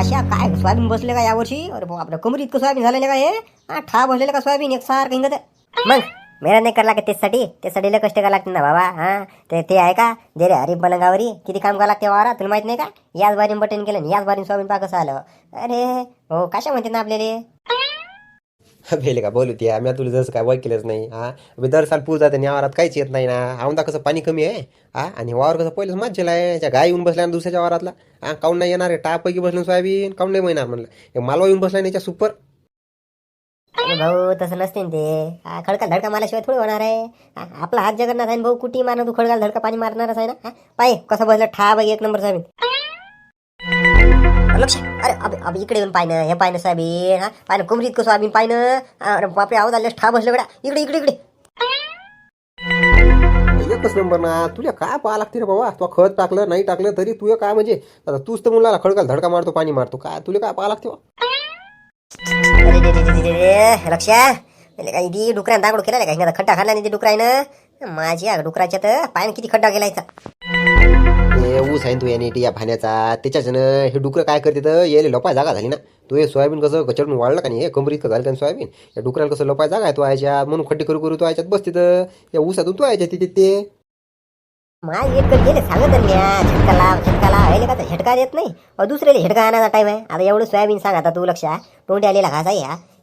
अशा काय सोयाबीन बसले का यावर्षी? अरे बापरे, कमर इतकं सोयाबीन झालेलं का हे? ठा बसलेलं का सोयाबीन एकसारखं हिंगत? मग मेहनत नाही करायला लागत त्यासाठी लय कष्ट करायला लागते ना बाबा. ते आहे का जे रे हरीप पलंगावरी किती काम करायला लागते वावरात, तुला माहित नाही का? याच बारीन बटन केलं याच बारीन सोयाबीन पाक कसं आलं. अरे हो, कशा म्हणते ना आपल्याला. भेले का बोलू ती आम्ही तुला जसं काय वय केलंच नाही. मी दर साल पूर जाते आणि वावरात काहीच येत नाही ना. औंदा कसं पाणी कमी आहे. आणि वावर कसं पहिलंच मज्जेला आहे. त्या गाय येऊन बसल्या ना दुसऱ्याच्या वावरातला. काऊन नाही येणार आहे? टापैकी बसलं सोयाबीन काऊन नाही महिना म्हणलं. हे मालवा येऊन बसला नाही याच्या सुपर. अरे भाऊ तसं नसते ना ते. खडका धडका मारल्याशिवाय थोडी होणार आहे. आपला हात जगन्नाथ आहे ना भाऊ, कुठे मारणार तू खडकाला धडका पाणी मारणारच आहे ना. पाय कसं बसलं ठा बाई एक नंबर सोयाबीन. लक्ष, अरे अब इकडे येऊन पाहिनं, हे पाहिनं सोयाबीन. पाहिनं कुमरी इतकं सोयाबीन पाहिनं. अरे बापरे, आवाज आले ठा बसलं बेटा. इकडे इकडे इकडे. एकच नंबर ना. तुला काय पाहा लागते रे बाबा. तू खत टाकलं नाही टाकलं तरी तुझं काय म्हणजे आता तूच तर मुलाला खडकाला धडका मारतो पाणी मारतो. काय तुला काय पाहा लागते? अरे लक्ष्या, काही ती डुकऱ्यानं दागडू केला काय? खड्डा खाल्ला नाही ते डुकरायनं. माझ्या डुकराच्या तर पायानं किती खड्डा केलायचा. ऊस आहे तू या नीट या भाण्याचा. त्याच्यानं हे डुकरं काय करते तर यायला लपाय जागा झाली ना. तू हे सोयाबीन कसं चढून वाढलं का नाही, हे कमरी इतकं झालं का सोयाबीन. या डुकराला कसं लपाय जागा आहे तो याच्यात, म्हणून खड्डे करू करू तो याच्यात बसते तर या ऊसातून तो यायच्या तिथे ते. माझ एक कधी गेले सांगत झटका लाव का झटका देत नाही. दुसऱ्याला झटका आणायचा टाइम आहे. आता एवढं सोयाबीन सांग आता तू. लक्षा तोंडी आलेला घास आहे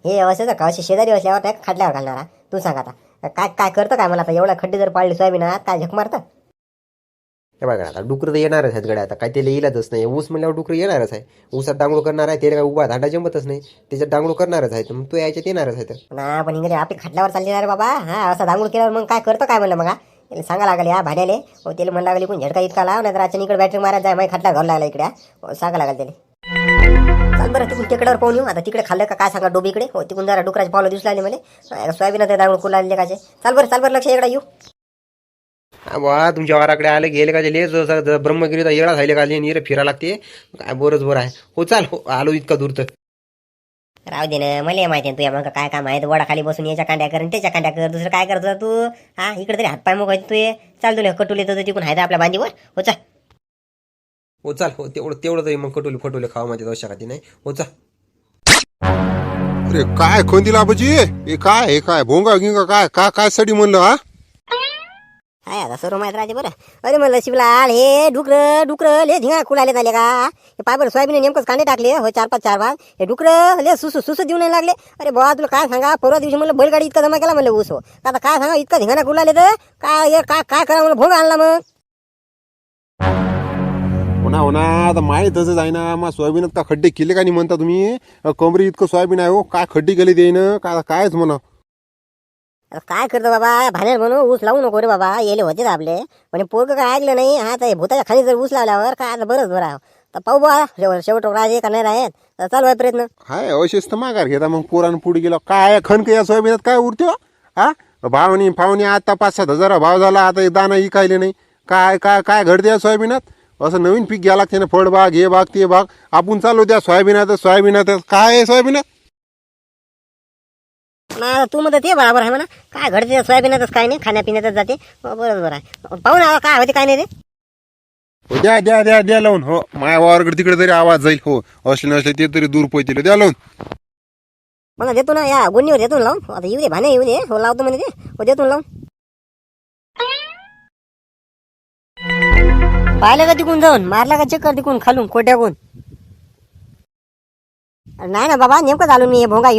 हे असं का असे शेजारी असल्यावर त्या खड्ड्यावर घालणारा तू सांग आता. काय काय करतं काय मला आता? एवढा खड्डे जर पाळले सोयाबीनात काय झक मारतं? हे बघा आता डुकरं तर येणारच आहेत गड्या. आता काय त्याला इलाजच नाही. ऊस म्हणल्यावर डुकरं येणारच आहे. ऊसात डांगडू करणार आहे त्याला काय उभा धांडा जमतच नाही. त्याच्यात डांगडू करणारच आहे. मग तो यायच्यात येणारच आहे. ना पण इंग्रजी आपली खड्ड्यावर चालली रे बाबा. असं दांगूड केल्यावर मग काय करतं काय म्हणलं मग? त्याला सांगा लागले भाड्याले. त्याला म्हणा लागले कोण झटका इतका लाव, नाही तर आजच्या इकडे बॅटरी मारायला जाय. माझी खड्डा घालू लागला इकडे सांगा लागेल त्याला. चाल बरं तिकडून टेकड्यावर पाहून येऊ. आता तिकडे खाल्लं का काय सांगा डोबीकडे. तिकडून जरा डुकराचे पावलं दिसू लागले मला. सोयाबीन दांगूड कुला लागले काचे. चाल बरं लक्ष इकडे येऊ. वा तुमच्या वाराकडे आले गेले का ले ब्रह्मगिरीचा येळा झाले का नीर फिरा लागते. काय बरंच बरं आहे. हो चाल हो आलो इतका दूर तर. राहू दे ना, मला माहिती आहे तुझ्या मग काय काम आहे. वडा खाली बसून याच्या कांड्या कर त्याच्या कांड्या कर. दुसरं काय करतो तू? इकडे तरी हातपाय मग तू. चाल तुला कटुले तर तिकून आहे आपल्या बांधीवर. हो चाल हो चाल हो तेवढं तरी मग कटोले फटोले खावा माझ्या दोषाखाती नाही. हो चाल. अरे काय खोंदीला आबाजी हे काय भोंगा गिंगा काय साठी म्हणलं? हाय आता सर्व माहीत राहते बरं. अरे म्हणलं शिवलाल हे डुकर ले धिंगा कुलाले झाले का? हे पाय बरं सोयाबीन नेमकंच कांदे टाकले हो चार पाच. हे डुकर ले सुस देऊ नाही लागले. अरे बाबा तुला काय सांगा, परवा दिवशी म्हणलं बैलगाडी इतका जमा केला म्हणलं ऊस. आता काय सांगा इतका धिंगाणा कुलाले तर काय काय करा म्हणलं भोग आणला मग. हो ना आता माहीतच आहे ना. मग सोयाबीनात का खड्डे केले का नाही म्हणता तुम्ही? कमरी इतकं सोयाबीन आहे हो. काय खड्डे केले ते ना कायच म्हणा. काय करतो बाबा भाण्यार म्हणून ऊस लावू नको रे बाबा. येले होते आपले पण पोरग काय ऐकलं नाही. आता भूताच्या खाली जर ऊस लावल्यावर काय आता बरंच बरं. तर पाहू बा शेवट राजे का नाही राहत तर चालू आहे प्रयत्न. हाय अवशेष तर माघार घेता मग पोरानं पुढे गेला काय खणक या सोयाबीनात काय उरतो? भावनी आता 5-7 हजार भाव झाला. आता दाना इकायले नाही. काय घडते या सोयाबीनात? असं नवीन पीक घ्या लागते ना. फळबाग हे बाग ते बाग. आपण चालू त्या सोयाबीनात काय आहे सोयाबीनात? ना तू म्हणत ते बरोबर आहे म्हणा. काय घडते सोयाबीनातच काय नाही, खाण्यापिण्यातच जाते. बरोबर आहे. पाहू ना काय होते काय नाही रे. हो द्या लावून. हो माया वावरकडे तिकडे तरी आवाज जाईल. हो असले नसले ते तरी दूर पोहोचले. द्या लावून. मला देतो ना या गोणीवर देतो ना लावून. आता येऊ दे भाणे येऊ दे. हो लावतो म्हणे ते. हो देतो लावून. पाहिलं का तिकून जाऊन मारला का चक्कर तिकून खालून कोट्याकून? नाही ना बाबा नेमकं झालो मी. भोंगा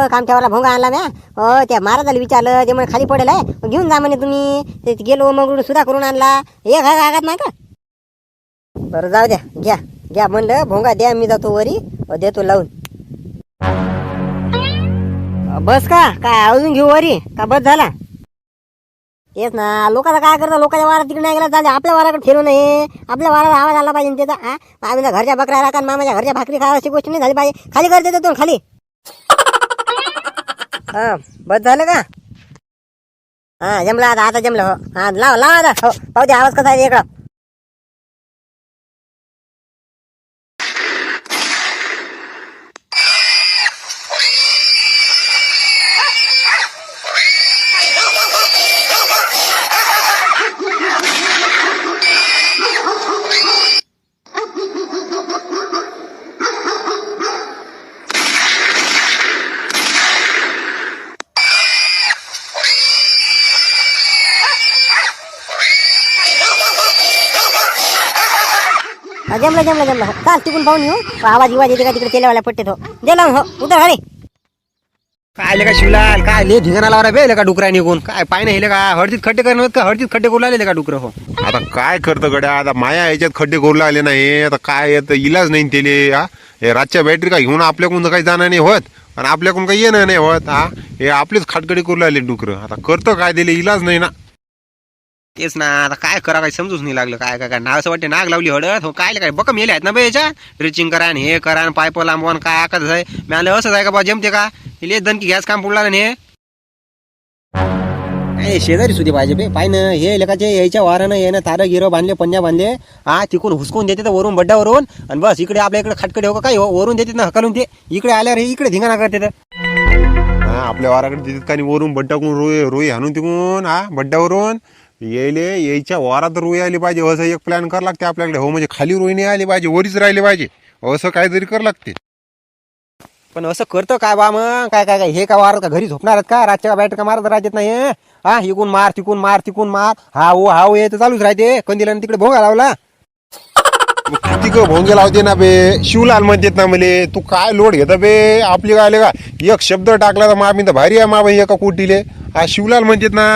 काम ठेवायला भोंगा आणला म्या. हो त्या महाराजाला विचारलं ते म्हणे खाली पडेल आहे घेऊन जा म्हणे तुम्ही. ते गेलो मग सुद्धा करून आणला. एक आगात नाही का? बरं जाऊ द्या घ्या म्हणलं भोंगा द्या. मी जातो वरी देतो लावून. बस का काय अजून घेऊ वरी का बस झाला? तेच ना लोकांचा काय करता. लोकांच्या वारात तिकडे नाही गेला चालते. आपल्या वाराकडे फिरू नये. आपल्या वारात आवाज आला पाहिजे त्याचा. आम्ही घरच्या बकऱ्या राखा मामाच्या घरच्या भाकरी खा अशी गोष्ट नाही झाली पाहिजे. खाली कर देतो खाली. बस झालं का? जमलं आता जमलं. हो लाव आता. हो पाहू दे आवाज कसा आहे इकडं. जमलं जमलं जमलं हो चाल तिकून पाहून येऊ आवाज इवाज येते का तिकडे तेलावाला पट्टे तो दे लावून हो उतर गाडी काय आले का शिवलाल काय ले धिंगाणा लावला बेले का डुकरा निघून काय पाय नाही हेले का हळदीत खड्डे करणं का हळदीत खड्डे करू लागले का डुकर हो आता काय करतं गड्या आता माया याच्यात खड्डे करू लागले नाही आता काय येतं इलाज नाही त्याले हा हे रातच्या बॅटरी का घेऊन आपल्याकडून तर काही जाणं नाही होत आणि आपल्याकडून काही येणं नाही होत हा हे आपलेच खाटकडे करू लागले डुकरं आता करतं काय दिले इलाज नाही ना तेच ना आता काय करा काही समजूच नाही लागलं काय काय काय नाग असं वाटते नाग लावली हळद हो काय काय बघ मेले आहेत ना बे याच्या ड्रिचिंग करा आणि हे करा आणि पाईप लांबवून काय आकाच आहे मी आलं असंच आहे का बा जमते का ले दणकी गॅस काम पुडला हे नाही शेजारी सुधी पाहिजे बे पाय ना हे लेखाचे यायच्या वारानं ये ना तारं गिरं बांधले पन्या बांधले हा तिकून हुसकून देते तर वरून बड्डावरून आणि बस इकडे आपल्या इकडे खटकडे हो का काय वरून देते ना हकालून ते इकडे आल्यावर हे इकडे धिंगाणा करते तर हा आपल्या वाराकडे देतात का नाही वरून बड्डाकडून रोई हाणून तिकून हा बड्डावरून यायच्या वारात रोई आली पाहिजे असं एक प्लॅन करावं लागते आपल्याकडे हो म्हणजे खाली रोई नाही आली पाहिजे वरीच राहिली पाहिजे असं काहीतरी करावं लागते पण असं करतं काय बा मग काय काय काय हे का वारत का घरी झोपणार आहेत का रातच्या बॅट का मारत राहत नाही हा इकून मार तिकून मार तिकून मार हा हो हे तर चालूच राहते कंदीला तिकडे भोंगा लावला किती ग भोंगे लावते ना बे शिवलाल म्हणतात ना मले तू काय लोड घेता बे आपली काय आले का एक शब्द टाकला तर मामी तर भारी आहे मा बाई एका कोटीले हा शिवलाल म्हणतात ना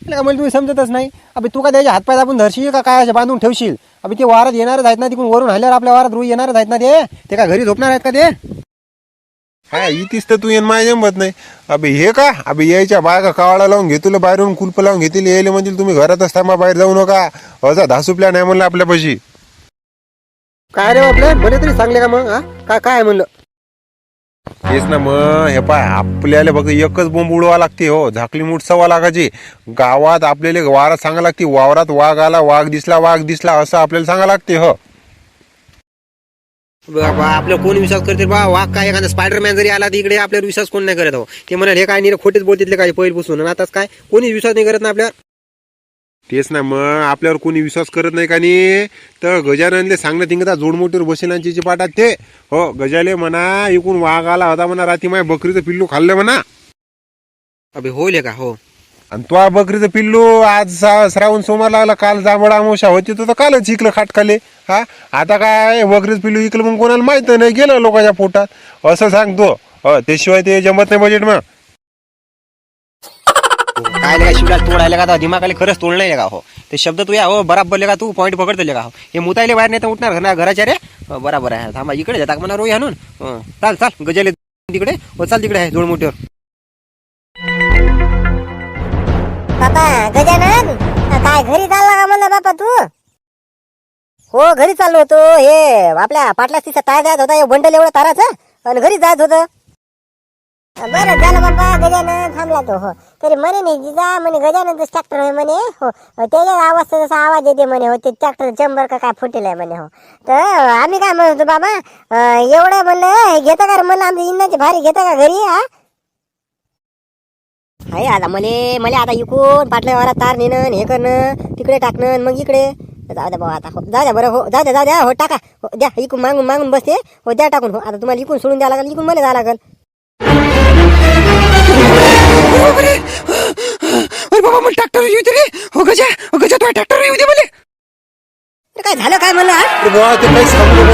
मला तुम्ही समजतच नाही अबे तू का त्याच्या हातपाय दाबून धरशील का काय बांधून ठेवशील अबे ते वारात येणारच आहेत ना तिकडून वरून हल्ल्यावर आपल्या वारात रुई येणारच आहेत ना ते का घरी झोपणार आहेत का ते हा इथेच तर तू येण माय जमत नाही अबे हे का अबे यायच्या बायका कावाळा लावून घेतील बाहेरून कुलप लावून घेतील यायला म्हणजे तुम्ही घरातच थांबा बाहेर जाऊ नका असा धासुपल्या नाही म्हणलं आपल्यापाशी काय रे आपल्या भले तरी सांगले का मग हा काय म्हणलं तेच ना मग हे पाय आपल्याला फक्त एकच बोंब उडवा लागते हो झाकली मूठ सव्वा लाखाची गावात आपल्याला वारात सांगा लागते वावरात वाघ आला वाघ दिसला असं आपल्याला सांगा लागते हो आपल्याला कोणी विश्वास करते बा वाघ काय एखादा स्पायडरमॅन जरी आला तिकडे आपल्यावर विश्वास कोण नाही करत हो ते म्हणाल हे काय नाही खोटेच बोलतील काय पहिल्यापासून आणि आताच काय कोणी विश्वास नाही करत ना आपल्यावर तेच ना मग आपल्यावर कोणी विश्वास करत नाही का नाही तर गजाननले सांगण्यात इंगता जोडमोटीवर बसेलांची पाठात ते हो गजाले म्हणा इकून वाघ आला होता म्हणा राती माय बकरीचं पिल्लू खाल्लं म्हणा अबे होईल का हो आणि तो बकरीचं पिल्लू आज श्रावण सोमवार लागला काल जांभळा अमावस्या होती तर कालच इकलं खाटकाले हा आता काय बकरीचं पिल्लू इकलं मग कोणाला माहित नाही गेलं लोकांच्या पोटात असं सांगतो त्याशिवाय ते जमत नाही बजेट मग काय लगा शिवला तोडायला का दिमागाले खरंच तोड नाही का हो ते शब्द तू या हो बराबर का तू पॉईंट पकडतो का हो हे मुतायले बाहेर नाही तर उठणार ना घराच्या रे बराबर आहे थांबा इकडे जाता म्हणा रोई आणून चाल चाल गजाले तिकडे हो चाल तिकडे आहे जोडमोठीवर बापा गजानन काय घरी चालला का म्हणलं बापा तू हो घरी चाललो होतो हे आपल्या पाटला तिचा तार जात होता हे बंडल एवढं ताराचं आणि घरी जात होतं बरं झालं बाबा गजानन थांबला तो हो तरी म्हणे नाही जिजा म्हणे गजानन ट्रॅक्टर आहे म्हणे हो त्याच्या आवाज जसा आवाज येते म्हणे हो ते ट्रॅक्टर चंबर का काय फुटेल आहे म्हणे हो तर आम्ही काय म्हणतो बाबा एवढं म्हणलं घेता का म्हणलं आमची इंनाची भारी घेता का घरी हा आहे आता मला आता इकून पाटल्यावर तार नेणं हे करणं तिकडे टाकणं मग इकडे जाऊ द्या बाबा आता हो जाऊ द्या बरं हो जाऊ द्या हो टाका हो द्या इकून मागून बसते हो द्या टाकून हो आता तुम्हाला इकून सोडून द्यावं लागेल इकून मला जावं लागेल बाबा मला ट्रॅक्टर येऊ दे रे हो गजा तो ट्रॅक्टर येऊ दे मला काय झालं काय म्हणलं ते काही सांगू नको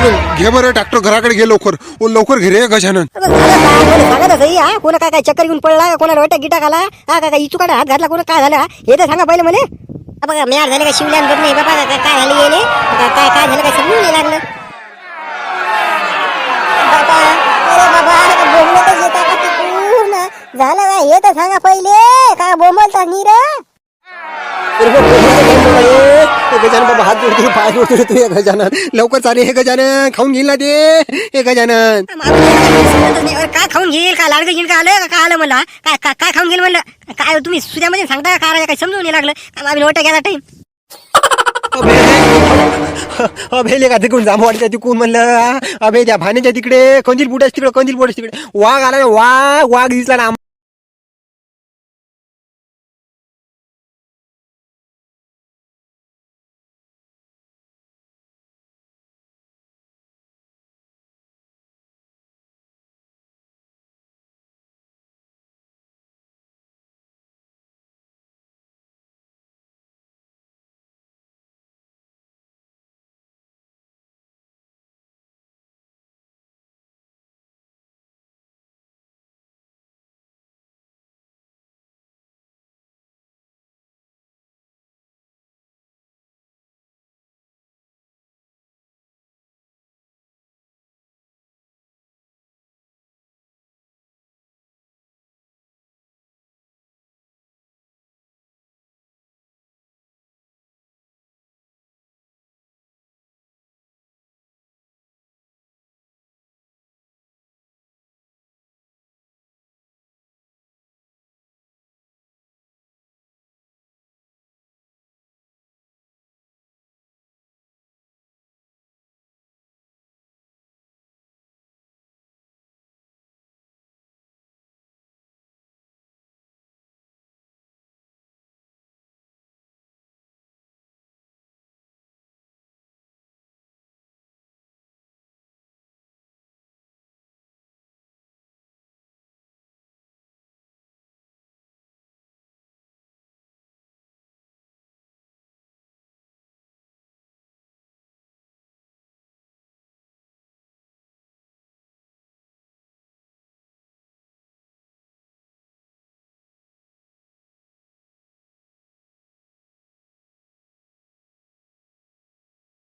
ना. घे बरं डॉक्टर घराकडे घे लवकर घे रे गजानन सांगा सही हा कोणा काय चक्कर घेऊन पडला कोणाला वाटत गिटा घाला हा काय इचुकाडा हात घातला कोणा काय झालं हे तर सांगा पहिले मला बघा म्यार झाले का शिवल्यान बघ नाही बाबा काय झालं येणे काय झालं काय समजून नाही लागलं झालं काय हे तर सांगा पहिले काय बोंबलता नीर गजानन बाबा हात जोडतो पाय जोडतो तू हे गजानन लवकर चाले हे गजानन खाऊन घेईल ना ते हे गजानन काय खाऊन घेईल काय लाडकं घेईल का आलं का आलं म्हणलं काय खाऊन घेईल म्हणलं काय तुम्ही सुद्यामध्ये सांगता काय काही समजून नाही लागलं आम्ही नोटा घ्यायला टाईम अभेले का तिकडून जांभ वाटते तिकडून म्हणलं अभे त्या भाण्याच्या तिकडे कंदील बुडाच तिकडे वाघ आला ना वाघ दिसला ना